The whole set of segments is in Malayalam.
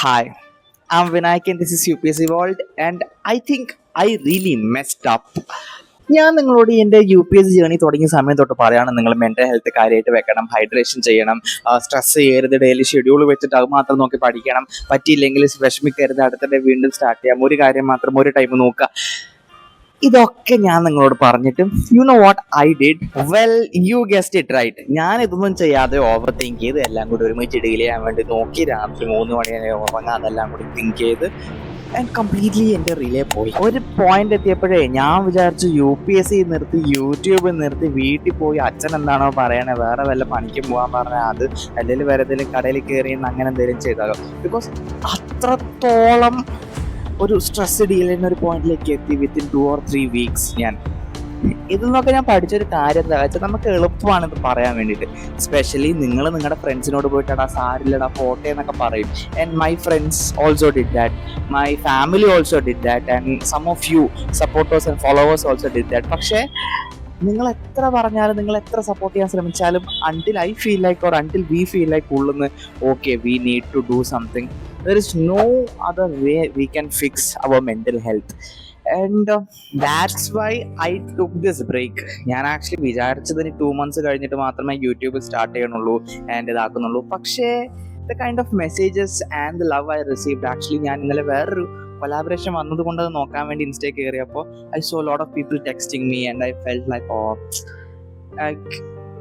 Hi, I'm Vinayak and this is UPSC World and I think I really messed up. ഞാൻ നിങ്ങളോട് എൻ്റെ UPSC ജേണി തുടങ്ങിയ സമയം തൊട്ട് പറയുകയാണ് നിങ്ങൾ മെൻ്റൽ ഹെൽത്ത് കാര്യമായിട്ട് വെക്കണം, ഹൈഡ്രേഷൻ ചെയ്യണം, സ്ട്രെസ് ചെയ്യരുത്, ഡെയിലി ഷെഡ്യൂൾ വെച്ചിട്ട് അത് മാത്രം നോക്കി പഠിക്കണം, പറ്റിയില്ലെങ്കിൽ വിഷമിക്കരുത്, അടുത്തിടെ വീണ്ടും സ്റ്റാർട്ട് ചെയ്യാം, ഒരു കാര്യം മാത്രം ഒരു ടൈം നോക്കുക. ഇതൊക്കെ ഞാൻ നിങ്ങളോട് പറഞ്ഞിട്ടും you know what I did? Well, you guessed it right. ഞാൻ ഇതൊന്നും ചെയ്യാതെ ഓവർ തിങ്ക് ചെയ്ത് എല്ലാം കൂടി ഒരുമിച്ച് ഡീൽ ചെയ്യാൻ വേണ്ടി നോക്കി. രാത്രി 3 മണി വരെ ഉറങ്ങാൻ അതെല്ലാം കൂടി തിങ്ക് ചെയ്ത് ആൻഡ് കംപ്ലീറ്റ്ലി എൻ്റെ റിലേ പോയി. ഒരു പോയിന്റ് എത്തിയപ്പോഴേ ഞാൻ വിചാരിച്ചു UPSC നിർത്തി, യൂട്യൂബ് നിർത്തി, വീട്ടിൽ പോയി അച്ഛൻ എന്താണോ പറയണേ, വേറെ വല്ല പണിക്കും പോകാൻ പറഞ്ഞാൽ അത്, അല്ലെങ്കിൽ വേറെ എന്തെങ്കിലും കടയിൽ കയറി അങ്ങനെ എന്തെങ്കിലും ചെയ്താലോ. ബിക്കോസ് അത്രത്തോളം ഒരു സ്ട്രെസ് ഡീൽ ചെയ്യുന്ന ഒരു പോയിന്റിലേക്ക് എത്തി വിത്തിൻ 2 or 3 weeks. ഞാൻ ഇതിൽ നിന്നൊക്കെ ഞാൻ പഠിച്ചൊരു കാര്യം എന്താ വെച്ചാൽ, നമുക്ക് എളുപ്പമാണ് ഇത് പറയാൻ വേണ്ടിയിട്ട്. സ്പെഷ്യലി നിങ്ങൾ നിങ്ങളുടെ ഫ്രണ്ട്സിനോട് പോയിട്ടാ സാരില്ലടാ പോട്ടെ എന്നൊക്കെ പറയും. And my friends also did that, my family also did that, and some of you supporters and followers also did that. പക്ഷേ നിങ്ങൾ എത്ര പറഞ്ഞാലും, നിങ്ങൾ എത്ര സപ്പോർട്ട് ചെയ്യാൻ ശ്രമിച്ചാലും, until I feel like or until we feel like ഉള്ളുന്ന് okay we need to do something, there is no other way we can fix our mental health. And that's why I took this break. ഞാൻ ആക്ച്വലി വിചാരിച്ചതിന് 2 months കഴിഞ്ഞിട്ട് മാത്രമേ യൂട്യൂബ് സ്റ്റാർട്ട് ചെയ്യണുള്ളൂ ആൻഡ് ഇതാക്കുന്നുള്ളൂ. പക്ഷേ the kind of messages and the love I received, actually ഞാൻ ഇന്നലെ വേറൊരു കൊലാബറേഷൻ വന്നതുകൊണ്ട് അത് നോക്കാൻ വേണ്ടി ഇൻസ്റ്റേ കയറിയപ്പോൾ I so lot of people texting me and I felt like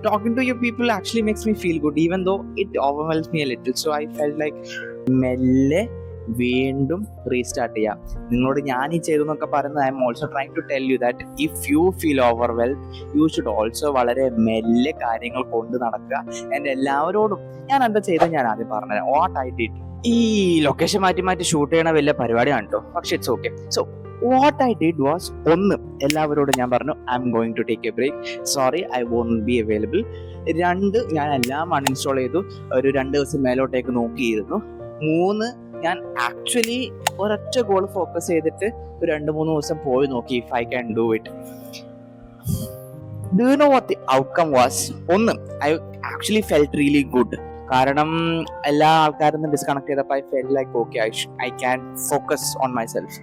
talking to you people actually makes me feel good even though it overwhelms me a little. So I felt like മെല്ലെ വീണ്ടും റീസ്റ്റാർട്ട് ചെയ്യാം. നിങ്ങളോട് ഞാൻ ഈ ചെയ്തു എന്നൊക്കെ പറയുന്നത് I am also trying to tell you that if you feel overwhelmed you should also വളരെ മെല്ലെ കാര്യങ്ങൾ കൊണ്ട് നടക്കുക. എൻ്റെ എല്ലാവരോടും ഞാൻ എന്താ ചെയ്തത് ഞാൻ ആദ്യം പറഞ്ഞുതരാം. What I did. ഈ ലൊക്കേഷൻ മാറ്റി മാറ്റി ഷൂട്ട് ചെയ്യണ വലിയ പരിപാടിയാണ് കേട്ടോ, പക്ഷെ it's okay. So what I did was, ഒന്ന്, എല്ലാവരോടും ഞാൻ പറഞ്ഞു I am going to take a break, sorry I won't be available. 2, ഞാൻ എല്ലാം അൺഇൻസ്റ്റാൾ ചെയ്തു, ഒരു 2 ദിവസം മേലോട്ടേക്ക് നോക്കിയിരുന്നു. 3, ഞാൻ ആക്ച്വലി ഒരൊറ്റ ഗോൾ ഫോക്കസ് ചെയ്തിട്ട് ഒരു 2-3 ദിവസം പോയി നോക്കി if I can do it. Do you know what the outcome was? 1, I actually felt really good. കാരണം എല്ലാ ആൾക്കാരും ഡിസ്കണക്ട് ചെയ്തപ്പോൾ I felt like okay I can focus on myself.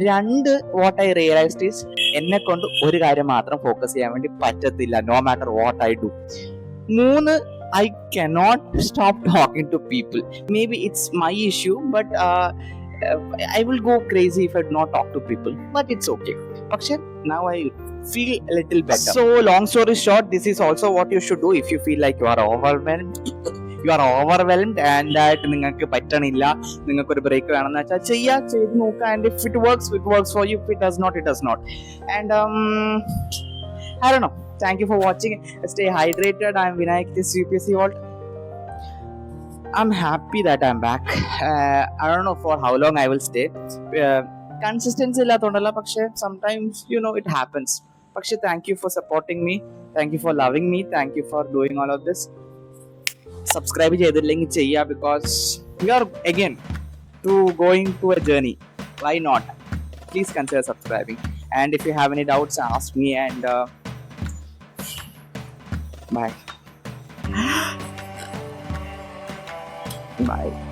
2, what I realised is, എന്നെ കൊണ്ട് ഒരു കാര്യം മാത്രം ഫോക്കസ് ചെയ്യാൻ വേണ്ടി പറ്റത്തില്ല, no matter what I do. 3, I cannot stop talking to people. Maybe it's my issue, but I will go crazy if I do not talk to people. But it's okay. But now I feel a little better. So long story short, this is also what you should do if you feel like you are overwhelmed. You are overwhelmed and that നിങ്ങൾക്ക് പറ്റണില്ല, നിങ്ങൾക്ക് ഒരു ബ്രേക്ക് വേണമെന്ന് വെച്ചാൽ ചെയ്ത് നോക്കുക. And if it works for you. If it does not, it does not. And I don't know. Thank you for watching. Stay hydrated. I'm Vinayak, this UPSC World. I'm happy that I'm back. I don't know for how long I will stay. Consistency ഇല്ലാത്തതുകൊണ്ടല്ല, പക്ഷേ sometimes it happens. പക്ഷേ thank you for supporting me. Thank you for loving me. Thank you for doing all of this. Subscribe ചെയ്തില്ലെങ്കിൽ ചെയ്യുക, because we are again going to a journey. Why not? Please consider subscribing. And if you have any doubts, ask me. And bye. Bye.